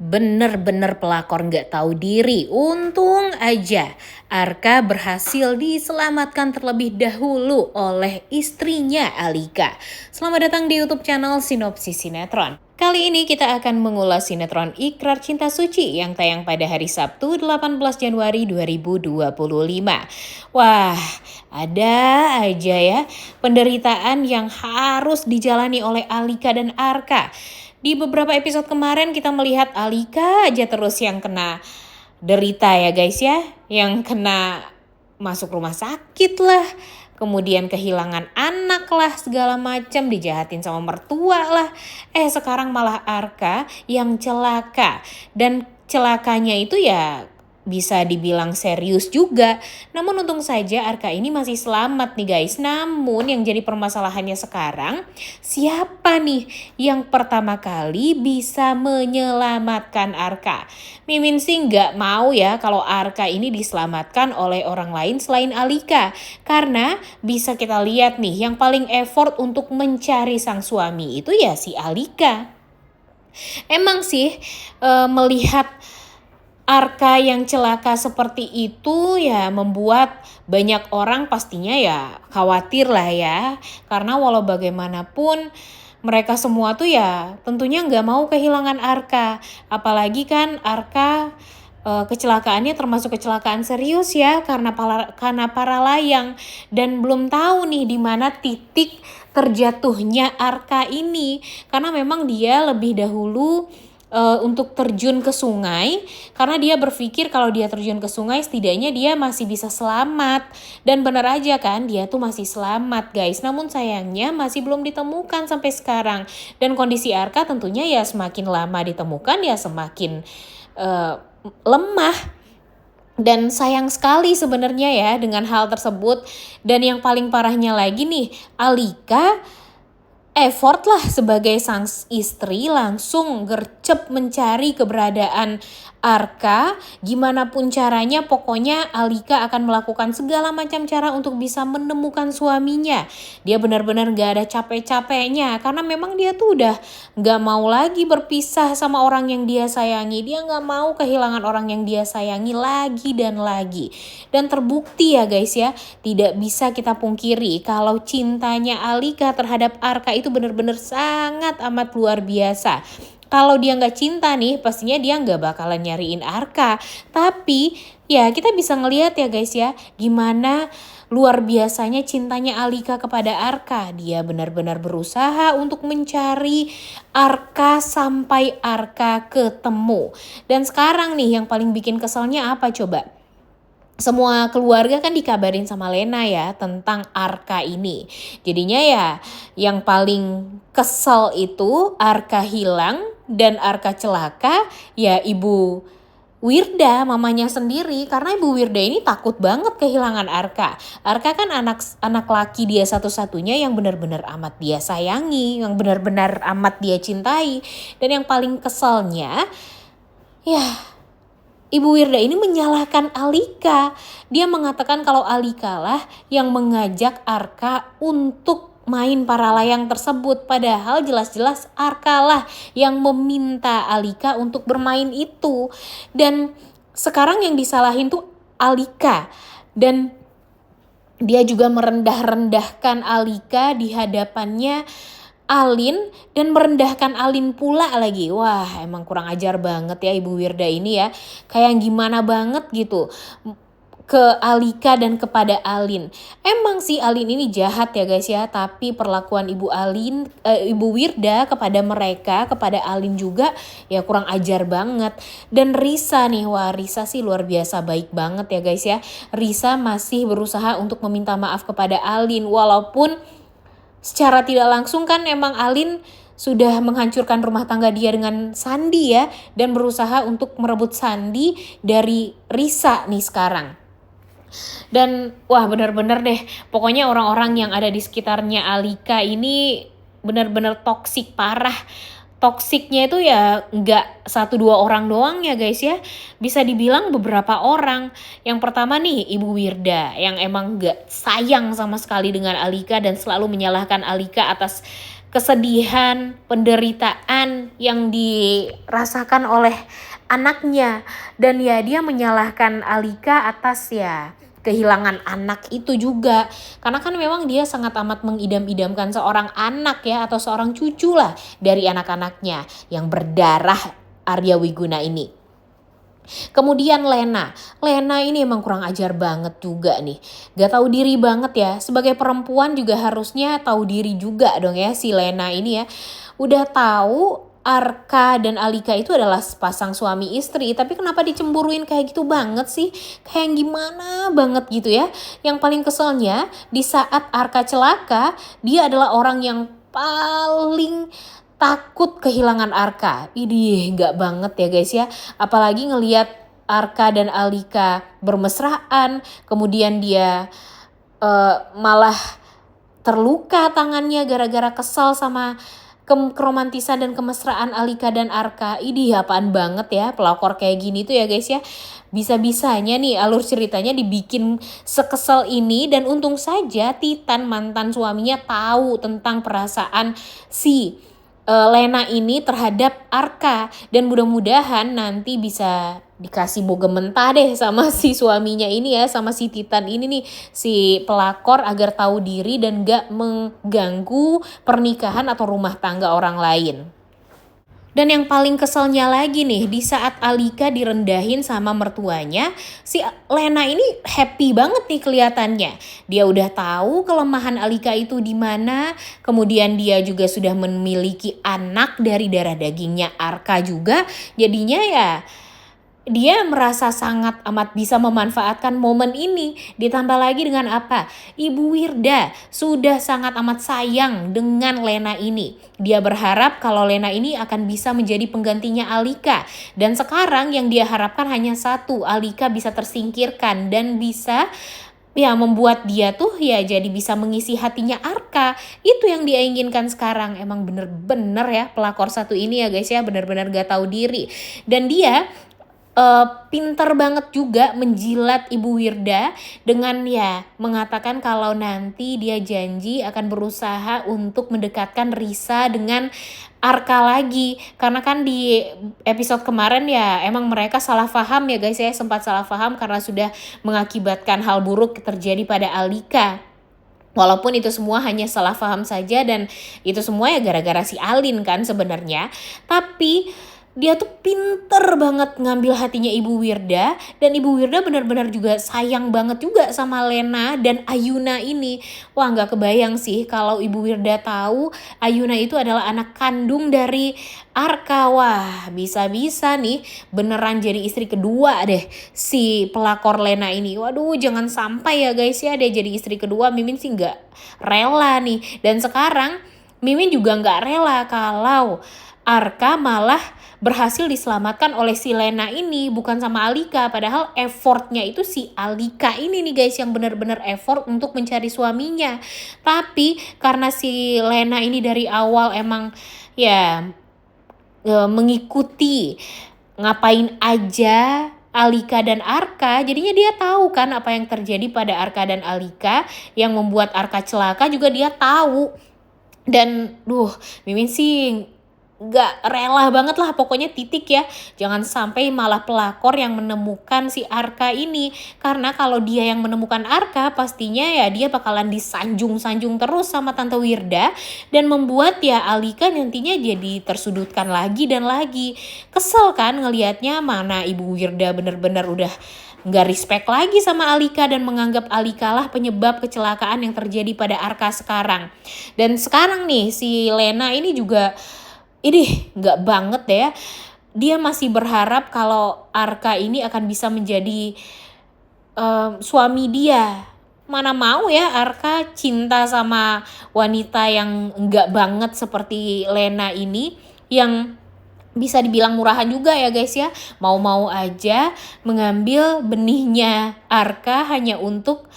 Bener-bener pelakor nggak tahu diri. Untung aja Arka berhasil diselamatkan terlebih dahulu oleh istrinya Alika. Selamat datang di YouTube channel Sinopsis Sinetron. Kali ini kita akan mengulas sinetron Ikrar Cinta Suci yang tayang pada hari Sabtu 18 Januari 2025. Wah, ada aja ya penderitaan yang harus dijalani oleh Alika dan Arka. Di beberapa episode kemarin kita melihat Alika aja terus yang kena derita ya guys ya. Yang kena masuk rumah sakit lah. Kemudian kehilangan anak lah, segala macam, dijahatin sama mertua lah. Sekarang malah Arka yang celaka. Dan celakanya itu ya bisa dibilang serius juga. Namun untung saja Arka ini masih selamat nih guys. Namun yang jadi permasalahannya sekarang, siapa nih yang pertama kali bisa menyelamatkan Arka? Mimin sih nggak mau ya kalau Arka ini diselamatkan oleh orang lain selain Alika. Karena bisa kita lihat nih, yang paling effort untuk mencari sang suami itu ya si Alika. Emang sih melihat Arka yang celaka seperti itu ya membuat banyak orang pastinya ya khawatir lah ya. Karena walau bagaimanapun mereka semua tuh ya tentunya nggak mau kehilangan Arka. Apalagi kan Arka kecelakaannya termasuk kecelakaan serius ya karena para layang. Dan belum tahu nih di mana titik terjatuhnya Arka ini. Karena memang dia lebih dahulu untuk terjun ke sungai karena dia berpikir kalau dia terjun ke sungai setidaknya dia masih bisa selamat. Dan benar aja kan dia tuh masih selamat guys, namun sayangnya masih belum ditemukan sampai sekarang. Dan kondisi Arka tentunya ya semakin lama ditemukan ya semakin lemah. Dan sayang sekali sebenarnya ya dengan hal tersebut. Dan yang paling parahnya lagi nih, Alika effort lah sebagai sang istri langsung gercep mencari keberadaan Arka. Gimana pun caranya pokoknya Alika akan melakukan segala macam cara untuk bisa menemukan suaminya. Dia benar-benar gak ada capek-capeknya karena memang dia tuh udah gak mau lagi berpisah sama orang yang dia sayangi. Dia gak mau kehilangan orang yang dia sayangi lagi dan lagi. Dan terbukti ya guys ya, tidak bisa kita pungkiri kalau cintanya Alika terhadap Arka itu benar-benar sangat amat luar biasa. Kalau dia nggak cinta nih, pastinya dia nggak bakalan nyariin Arka. Tapi ya kita bisa ngelihat ya guys ya, gimana luar biasanya cintanya Alika kepada Arka. Dia benar-benar berusaha untuk mencari Arka sampai Arka ketemu. Dan sekarang nih yang paling bikin keselnya apa coba? Semua keluarga kan dikabarin sama Lena ya tentang Arka ini. Jadinya ya yang paling kesel itu Arka hilang dan Arka celaka ya Ibu Wirda, mamanya sendiri. Karena Ibu Wirda ini takut banget kehilangan Arka. Arka kan anak laki dia satu-satunya yang benar-benar amat dia sayangi, yang benar-benar amat dia cintai. Dan yang paling keselnya ya Ibu Wirda ini menyalahkan Alika. Dia mengatakan kalau Alika lah yang mengajak Arka untuk main para layang tersebut. Padahal jelas-jelas Arka lah yang meminta Alika untuk bermain itu. Dan sekarang yang disalahin tuh Alika. Dan dia juga merendah-rendahkan Alika di hadapannya Alin dan merendahkan Alin pula lagi. Wah, emang kurang ajar banget ya Ibu Wirda ini ya. Kayak gimana banget gitu ke Alika dan kepada Alin. Emang sih Alin ini jahat ya guys ya, tapi perlakuan Ibu Wirda kepada mereka, kepada Alin juga ya kurang ajar banget. Dan Risa nih, wah Risa sih luar biasa baik banget ya guys ya. Risa masih berusaha untuk meminta maaf kepada Alin walaupun secara tidak langsung kan emang Alin sudah menghancurkan rumah tangga dia dengan Sandi ya. Dan berusaha untuk merebut Sandi dari Risa nih sekarang. Dan wah benar-benar deh, pokoknya orang-orang yang ada di sekitarnya Alika ini benar-benar toksik parah. Toksiknya itu ya nggak 1-2 orang doang ya guys ya. Bisa dibilang beberapa orang. Yang pertama nih Ibu Wirda yang emang nggak sayang sama sekali dengan Alika dan selalu menyalahkan Alika atas kesedihan, penderitaan yang dirasakan oleh anaknya. Dan ya dia menyalahkan Alika atas ya kehilangan anak itu juga. Karena kan memang dia sangat amat mengidam-idamkan seorang anak ya, atau seorang cucu lah dari anak-anaknya yang berdarah Arya Wiguna ini. Kemudian Lena ini emang kurang ajar banget juga nih. Gak tahu diri banget ya. Sebagai perempuan juga harusnya tahu diri juga dong ya si Lena ini ya. Udah tahu Arka dan Alika itu adalah sepasang suami istri, tapi kenapa dicemburuin kayak gitu banget sih? Kayak gimana banget gitu ya. Yang paling keselnya di saat Arka celaka, dia adalah orang yang paling takut kehilangan Arka. Idih, nggak banget ya guys ya. Apalagi ngelihat Arka dan Alika bermesraan, kemudian dia malah terluka tangannya gara-gara kesal sama keromantisan dan kemesraan Alika dan Arka. Idih, apaan banget ya pelakor kayak gini tuh ya guys ya. Bisa-bisanya nih alur ceritanya dibikin sekesal ini, dan untung saja Titan mantan suaminya tahu tentang perasaan si Lena ini terhadap Arka, dan mudah-mudahan nanti bisa dikasih bogem mentah deh sama si suaminya ini ya, sama si Titan ini nih, si pelakor, agar tahu diri dan gak mengganggu pernikahan atau rumah tangga orang lain. Dan yang paling keselnya lagi nih, di saat Alika direndahin sama mertuanya, si Lena ini happy banget nih kelihatannya. Dia udah tahu kelemahan Alika itu di mana, kemudian dia juga sudah memiliki anak dari darah dagingnya Arka juga. Jadinya ya dia merasa sangat amat bisa memanfaatkan momen ini. Ditambah lagi dengan apa? Ibu Wirda sudah sangat amat sayang dengan Lena ini. Dia berharap kalau Lena ini akan bisa menjadi penggantinya Alika. Dan sekarang yang dia harapkan hanya satu, Alika bisa tersingkirkan dan bisa ya membuat dia tuh ya jadi bisa mengisi hatinya Arka. Itu yang dia inginkan sekarang. Emang bener-bener ya pelakor satu ini ya guys ya, bener-bener gak tahu diri. Dan dia pinter banget juga menjilat Ibu Wirda dengan ya mengatakan kalau nanti dia janji akan berusaha untuk mendekatkan Risa dengan Arka lagi. Karena kan di episode kemarin ya emang mereka salah paham ya guys ya, sempat salah paham karena sudah mengakibatkan hal buruk terjadi pada Alika. Walaupun itu semua hanya salah paham saja, dan itu semua ya gara-gara si Alin kan sebenarnya. Tapi dia tuh pinter banget ngambil hatinya Ibu Wirda, dan Ibu Wirda benar-benar juga sayang banget juga sama Lena dan Ayuna ini. Wah, nggak kebayang sih kalau Ibu Wirda tahu Ayuna itu adalah anak kandung dari Arka. Wah, bisa-bisa nih beneran jadi istri kedua deh si pelakor Lena ini. Waduh, jangan sampai ya guys ya dia jadi istri kedua. Mimin sih nggak rela nih. Dan sekarang Mimin juga nggak rela kalau Arka malah berhasil diselamatkan oleh si Lena ini, bukan sama Alika. Padahal effortnya itu si Alika ini nih guys yang benar-benar effort untuk mencari suaminya. Tapi karena si Lena ini dari awal emang ya mengikuti ngapain aja Alika dan Arka, jadinya dia tahu kan apa yang terjadi pada Arka dan Alika. Yang membuat Arka celaka juga dia tahu. Dan Mimin sih gak rela banget lah pokoknya titik ya. Jangan sampai malah pelakor yang menemukan si Arka ini. Karena kalau dia yang menemukan Arka, pastinya ya dia bakalan disanjung-sanjung terus sama Tante Wirda. Dan membuat ya Alika nantinya jadi tersudutkan lagi dan lagi. Kesel kan ngelihatnya, mana Ibu Wirda bener-bener udah gak respect lagi sama Alika dan menganggap Alika lah penyebab kecelakaan yang terjadi pada Arka sekarang. Dan sekarang nih si Lena ini juga gak banget deh ya. Dia masih berharap kalau Arka ini akan bisa menjadi suami dia. Mana mau ya Arka cinta sama wanita yang enggak banget seperti Lena ini, yang bisa dibilang murahan juga ya guys ya. Mau-mau aja mengambil benihnya Arka hanya untuk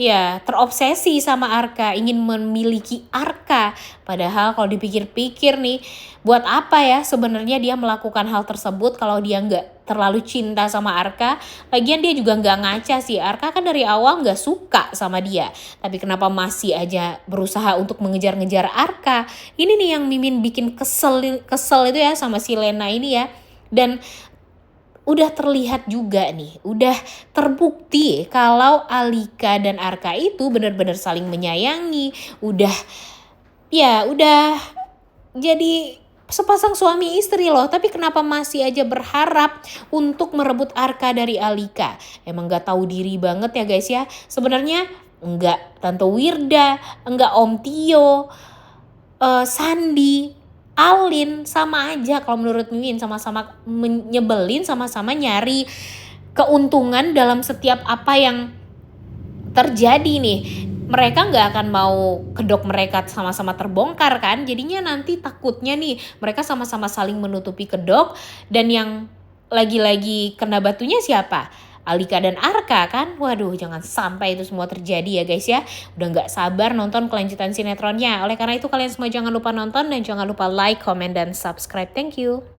ya terobsesi sama Arka, ingin memiliki Arka. Padahal kalau dipikir-pikir nih, buat apa ya sebenarnya dia melakukan hal tersebut kalau dia nggak terlalu cinta sama Arka. Lagian dia juga nggak ngaca sih, Arka kan dari awal nggak suka sama dia. Tapi kenapa masih aja berusaha untuk mengejar-ngejar Arka? Ini nih yang Mimin bikin kesel itu ya sama si Lena ini ya. Dan udah terlihat juga nih, udah terbukti kalau Alika dan Arka itu benar-benar saling menyayangi, udah jadi sepasang suami istri loh. Tapi kenapa masih aja berharap untuk merebut Arka dari Alika? Emang gak tahu diri banget ya guys ya. Sebenarnya enggak Tante Wirda, enggak Om Tio, Sandi, Alin sama aja kalau menurut Mimin, sama-sama menyebelin, sama-sama nyari keuntungan dalam setiap apa yang terjadi nih. Mereka nggak akan mau kedok mereka sama-sama terbongkar kan, jadinya nanti takutnya nih mereka sama-sama saling menutupi kedok, dan yang lagi-lagi kena batunya siapa? Alika dan Arka kan. Waduh, jangan sampai itu semua terjadi ya guys ya. Udah gak sabar nonton kelanjutan sinetronnya. Oleh karena itu kalian semua jangan lupa nonton dan jangan lupa like, comment, dan subscribe. Thank you.